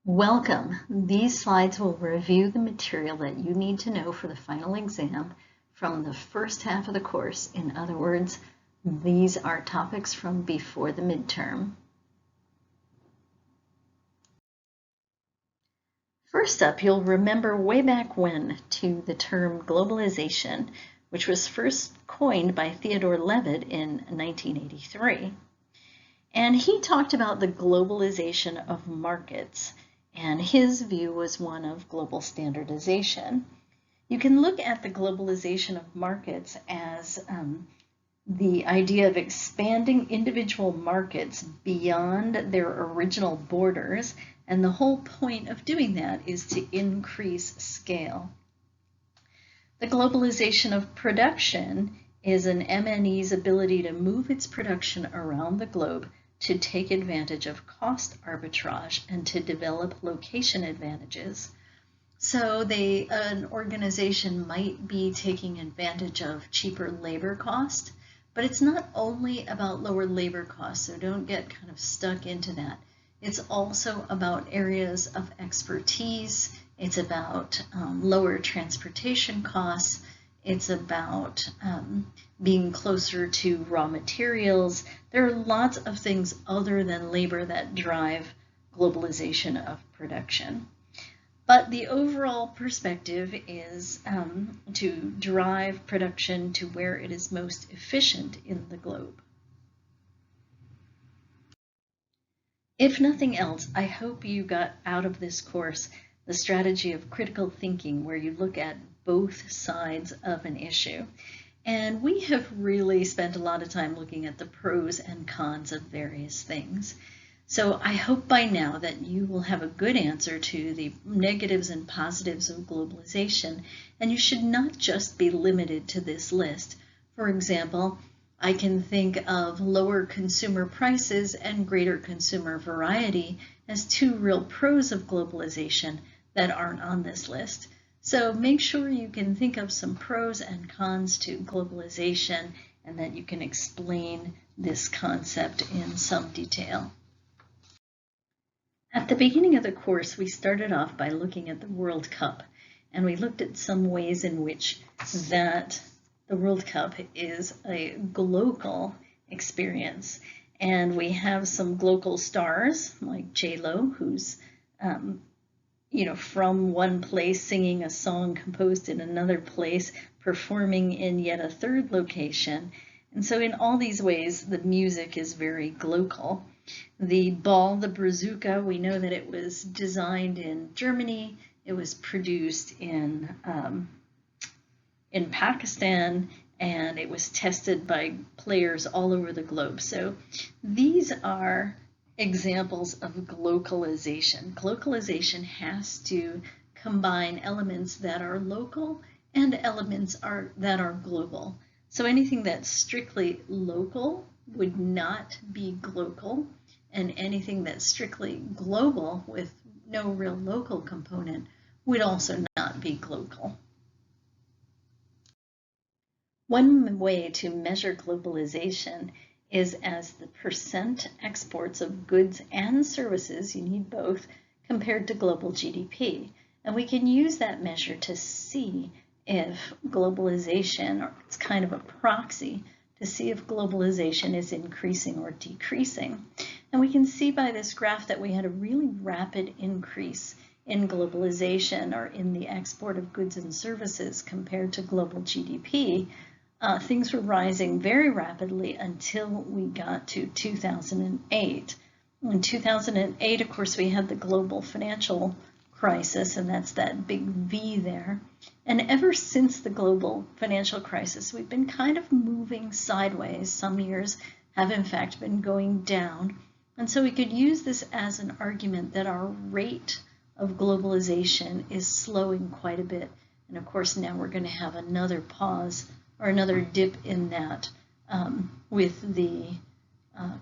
Welcome. These slides will review the material that you need to know for the final exam from the first half of the course. In other words, these are topics from before the midterm. First up, you'll remember way back when to the term globalization, which was first coined by Theodore Levitt in 1983. And he talked about the globalization of markets, and his view was one of global standardization. You can look at the globalization of markets as the idea of expanding individual markets beyond their original borders, and the whole point of doing that is to increase scale. The globalization of production is an MNE's ability to move its production around the globe to take advantage of cost arbitrage and to develop location advantages. So an organization might be taking advantage of cheaper labor cost, but it's not only about lower labor costs, so don't get kind of stuck into that. It's also about areas of expertise. It's about lower transportation costs. It's about being closer to raw materials. There are lots of things other than labor that drive globalization of production. But the overall perspective is to drive production to where it is most efficient in the globe. If nothing else, I hope you got out of this course the strategy of critical thinking, where you look at both sides of an issue. And we have really spent a lot of time looking at the pros and cons of various things. So I hope by now that you will have a good answer to the negatives and positives of globalization, and you should not just be limited to this list. For example, I can think of lower consumer prices and greater consumer variety as two real pros of globalization that aren't on this list. So make sure you can think of some pros and cons to globalization and that you can explain this concept in some detail. At the beginning of the course, we started off by looking at the World Cup, and we looked at some ways in which that the World Cup is a global experience. And we have some global stars like J-Lo, who's from one place singing a song composed in another place, performing in yet a third location. And so in all these ways, the music is very global. The ball, the bazooka, we know that it was designed in Germany. It was produced in Pakistan, and it was tested by players all over the globe. So these are examples of globalization. Globalization has to combine elements that are local and elements that are global. So anything that's strictly local would not be global, and anything that's strictly global with no real local component would also not be global. One way to measure globalization is as the percent exports of goods and services, you need both, compared to global GDP. And we can use that measure to see if globalization, or it's kind of a proxy, to see if globalization is increasing or decreasing. And we can see by this graph that we had a really rapid increase in globalization, or in the export of goods and services compared to global GDP. Things were rising very rapidly until we got to 2008. In 2008, of course, we had the global financial crisis, and that's that big V there. And ever since the global financial crisis, we've been kind of moving sideways. Some years have, in fact, been going down. And so we could use this as an argument that our rate of globalization is slowing quite a bit. And of course, now we're going to have another pause or another dip in that with the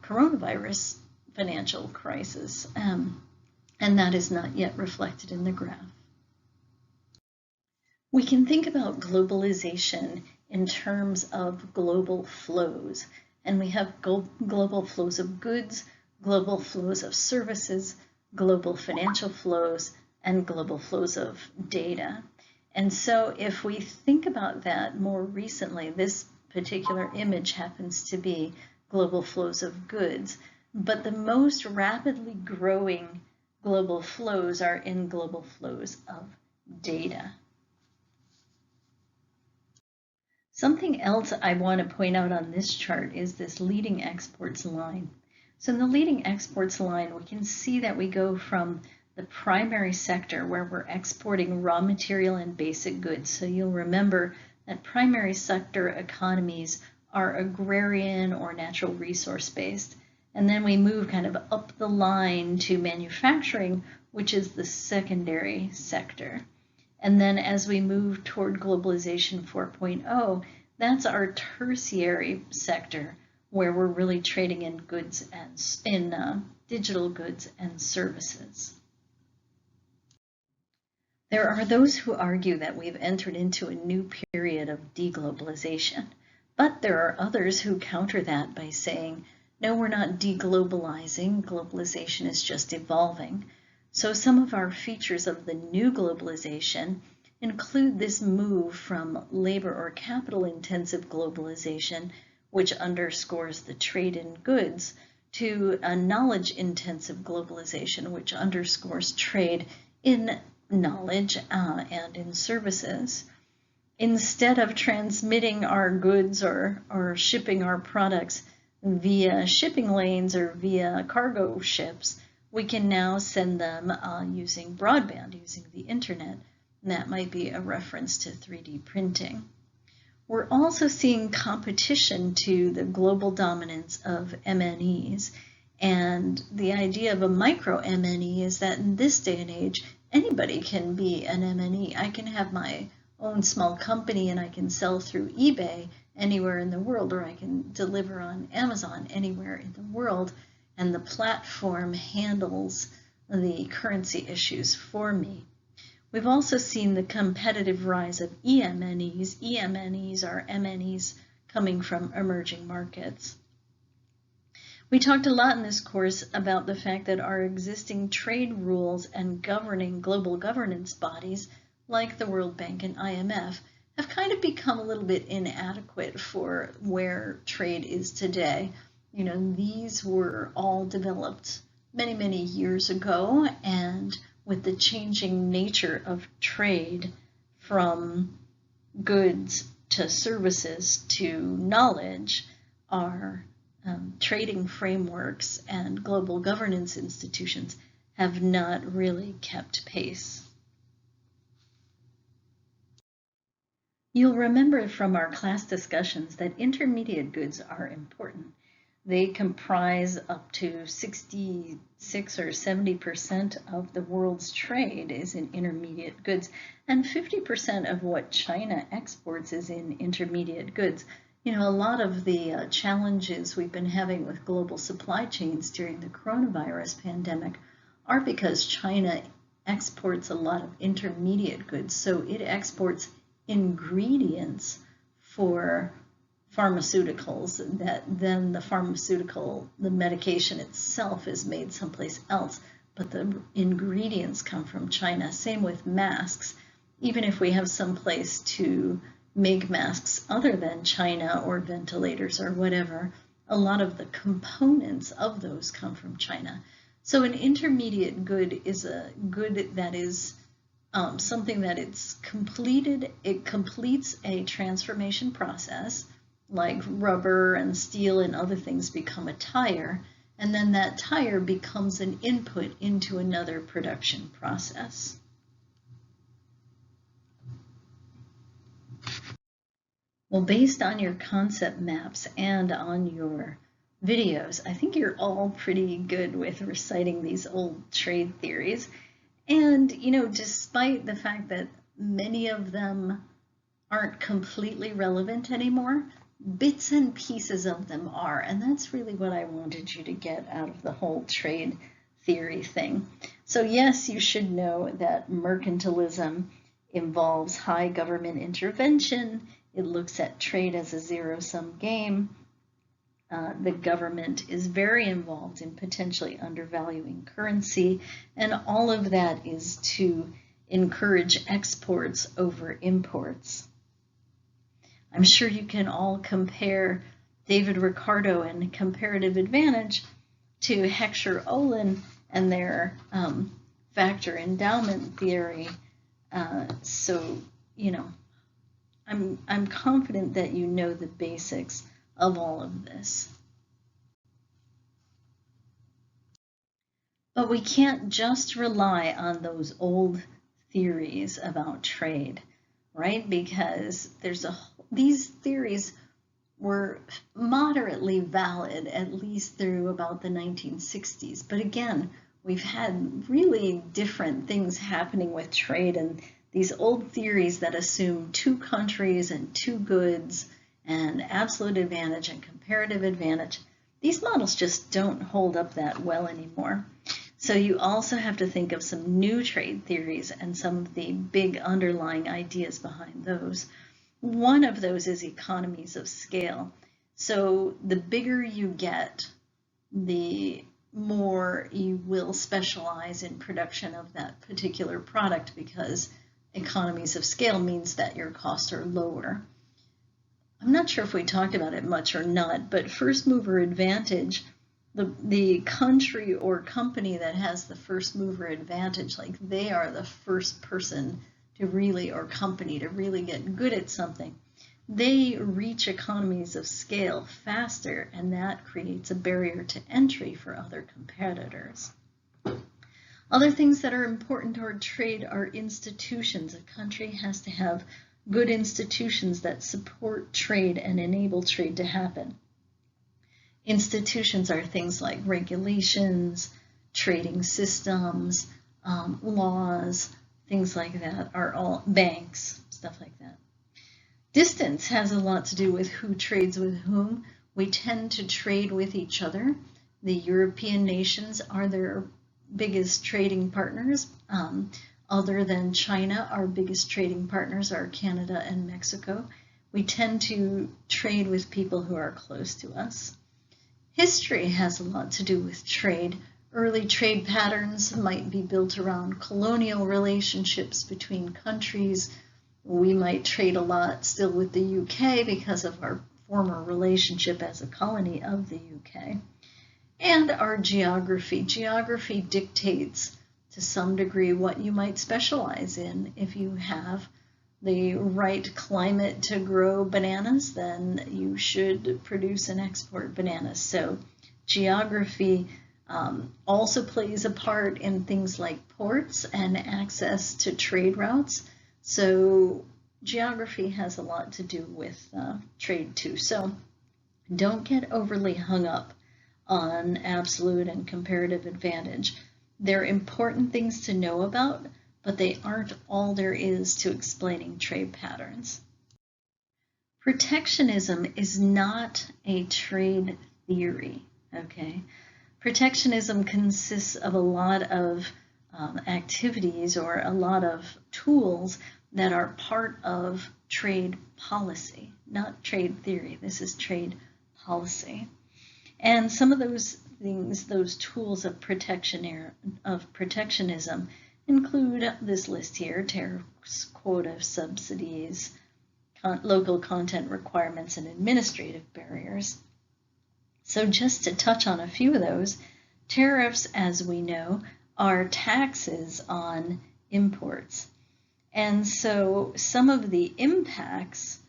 coronavirus financial crisis. And that is not yet reflected in the graph. We can think about globalization in terms of global flows. And we have global flows of goods, global flows of services, global financial flows, and global flows of data. And so if we think about that more recently, this particular image happens to be global flows of goods, but the most rapidly growing global flows are in global flows of data. Something else I want to point out on this chart is this leading exports line. So in the leading exports line, we can see that we go from the primary sector where we're exporting raw material and basic goods. So you'll remember that primary sector economies are agrarian or natural resource based. And then we move kind of up the line to manufacturing, which is the secondary sector. And then as we move toward globalization 4.0, that's our tertiary sector, where we're really trading in goods and in digital goods and services. There are those who argue that we've entered into a new period of deglobalization, but there are others who counter that by saying, no, we're not deglobalizing, globalization is just evolving. So some of our features of the new globalization include this move from labor or capital intensive globalization, which underscores the trade in goods, to a knowledge intensive globalization, which underscores trade in knowledge and in services. Instead of transmitting our goods or shipping our products via shipping lanes or via cargo ships, we can now send them using broadband, using the internet. And that might be a reference to 3D printing. We're also seeing competition to the global dominance of MNEs. And the idea of a micro MNE is that in this day and age, anybody can be an MNE. I can have my own small company and I can sell through eBay anywhere in the world, or I can deliver on Amazon anywhere in the world, and the platform handles the currency issues for me. We've also seen the competitive rise of EMNEs. EMNEs are MNEs coming from emerging markets. We talked a lot in this course about the fact that our existing trade rules and governing global governance bodies, like the World Bank and IMF, have kind of become a little bit inadequate for where trade is today. You know, these were all developed many, many years ago, and with the changing nature of trade from goods to services to knowledge, our trading frameworks and global governance institutions have not really kept pace. You'll remember from our class discussions that intermediate goods are important. They comprise up to 66 or 70% of the world's trade is in intermediate goods, and 50% of what China exports is in intermediate goods. You know, a lot of the challenges we've been having with global supply chains during the coronavirus pandemic are because China exports a lot of intermediate goods. So it exports ingredients for pharmaceuticals that then the medication itself is made someplace else, but the ingredients come from China. Same with masks. Even if we have some place to make masks other than China or ventilators or whatever, a lot of the components of those come from China. So an intermediate good is a good that is something that it's completed. It completes a transformation process, like rubber and steel and other things become a tire, and then that tire becomes an input into another production process. Well, based on your concept maps and on your videos, I think you're all pretty good with reciting these old trade theories. And, you know, despite the fact that many of them aren't completely relevant anymore, bits and pieces of them are. And that's really what I wanted you to get out of the whole trade theory thing. So yes, you should know that mercantilism involves high government intervention. It looks at trade as a zero-sum game. The government is very involved in potentially undervaluing currency, and all of that is to encourage exports over imports. I'm sure you can all compare David Ricardo and Comparative Advantage to Heckscher Ohlin and their factor endowment theory. So, you know, I'm confident that you know the basics of all of this. But we can't just rely on those old theories about trade, right? Because these theories were moderately valid, at least through about the 1960s. But again, we've had really different things happening with trade, and these old theories that assume two countries and two goods and absolute advantage and comparative advantage, these models just don't hold up that well anymore. So you also have to think of some new trade theories and some of the big underlying ideas behind those. One of those is economies of scale. So the bigger you get, the more you will specialize in production of that particular product, because economies of scale means that your costs are lower. I'm not sure if we talked about it much or not, but first mover advantage, the country or company that has the first mover advantage, like they are the first person to really, or company to really get good at something, they reach economies of scale faster, and that creates a barrier to entry for other competitors. Other things that are important toward trade are institutions. A country has to have good institutions that support trade and enable trade to happen. Institutions are things like regulations, trading systems, laws, things like that, are all banks, stuff like that. Distance has a lot to do with who trades with whom. We tend to trade with each other. The European nations are their biggest trading partners. Other than China, our biggest trading partners are Canada and Mexico. We tend to trade with people who are close to us. History has a lot to do with trade. Early trade patterns might be built around colonial relationships between countries. We might trade a lot still with the UK because of our former relationship as a colony of the UK. And our geography. Geography dictates to some degree what you might specialize in. If you have the right climate to grow bananas, then you should produce and export bananas. So geography also plays a part in things like ports and access to trade routes. So geography has a lot to do with trade too. So don't get overly hung up on absolute and comparative advantage. They're important things to know about, but they aren't all there is to explaining trade patterns. Protectionism is not a trade theory, okay? Protectionism consists of a lot of activities or a lot of tools that are part of trade policy, not trade theory. This is trade policy. And some of those things, those tools of protectionism, include this list here: tariffs, quota, subsidies, local content requirements, and administrative barriers. So just to touch on a few of those, tariffs, as we know, are taxes on imports. And so some of the impacts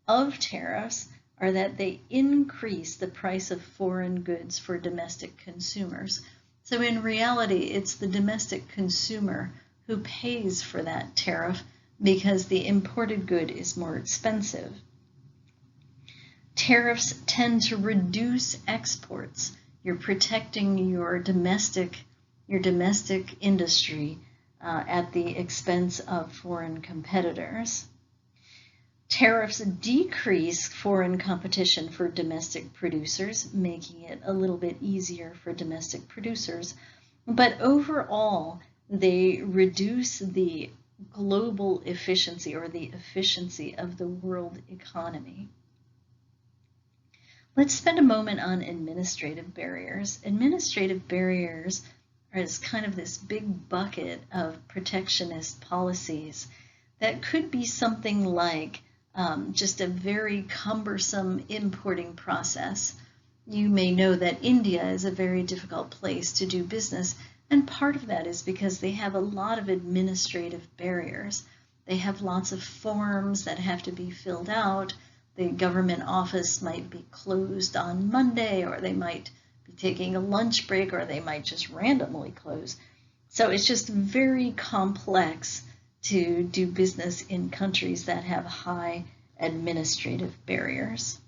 of tariffs are that they increase the price of foreign goods for domestic consumers. So in reality, it's the domestic consumer who pays for that tariff because the imported good is more expensive. Tariffs tend to reduce exports. You're protecting your domestic industry at the expense of foreign competitors. Tariffs decrease foreign competition for domestic producers, making it a little bit easier for domestic producers. But overall, they reduce the global efficiency or the efficiency of the world economy. Let's spend a moment on administrative barriers. Administrative barriers is kind of this big bucket of protectionist policies that could be something like just a very cumbersome importing process. You may know that India is a very difficult place to do business, and part of that is because they have a lot of administrative barriers. They have lots of forms that have to be filled out. The government office might be closed on Monday, or they might be taking a lunch break, or they might just randomly close. So it's just very complex to do business in countries that have high administrative barriers.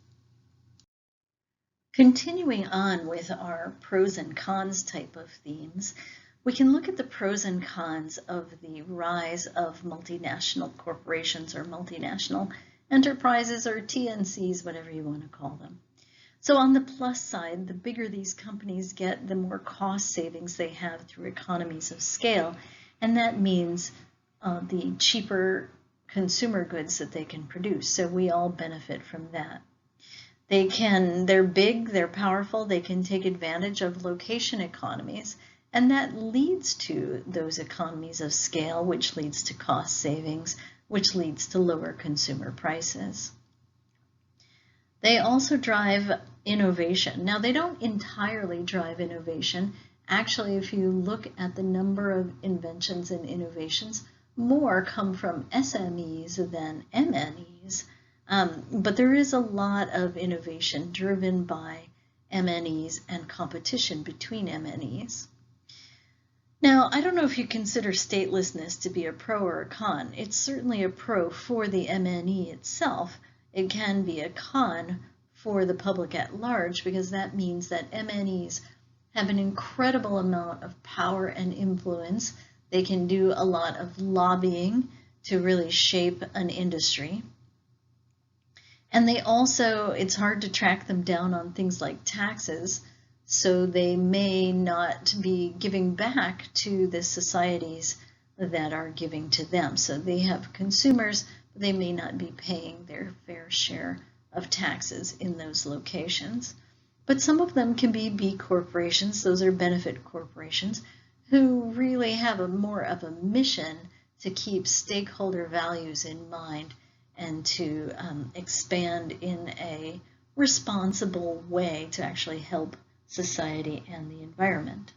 Continuing on with our pros and cons type of themes, we can look at the pros and cons of the rise of multinational corporations or multinational enterprises or TNCs, whatever you want to call them. So on the plus side, the bigger these companies get, the more cost savings they have through economies of scale, and that means the cheaper consumer goods that they can produce. So we all benefit from that. They're big, they're powerful, they can take advantage of location economies, and that leads to those economies of scale, which leads to cost savings, which leads to lower consumer prices. They also drive innovation. Now, they don't entirely drive innovation. Actually, if you look at the number of inventions and innovations, more come from SMEs than MNEs. But there is a lot of innovation driven by MNEs and competition between MNEs. Now, I don't know if you consider statelessness to be a pro or a con. It's certainly a pro for the MNE itself. It can be a con for the public at large, because that means that MNEs have an incredible amount of power and influence. They can do a lot of lobbying to really shape an industry. And they also, it's hard to track them down on things like taxes, so they may not be giving back to the societies that are giving to them. So they have consumers, but they may not be paying their fair share of taxes in those locations. But some of them can be B corporations, those are benefit corporations, who really have more of a mission to keep stakeholder values in mind and to expand in a responsible way to actually help society and the environment.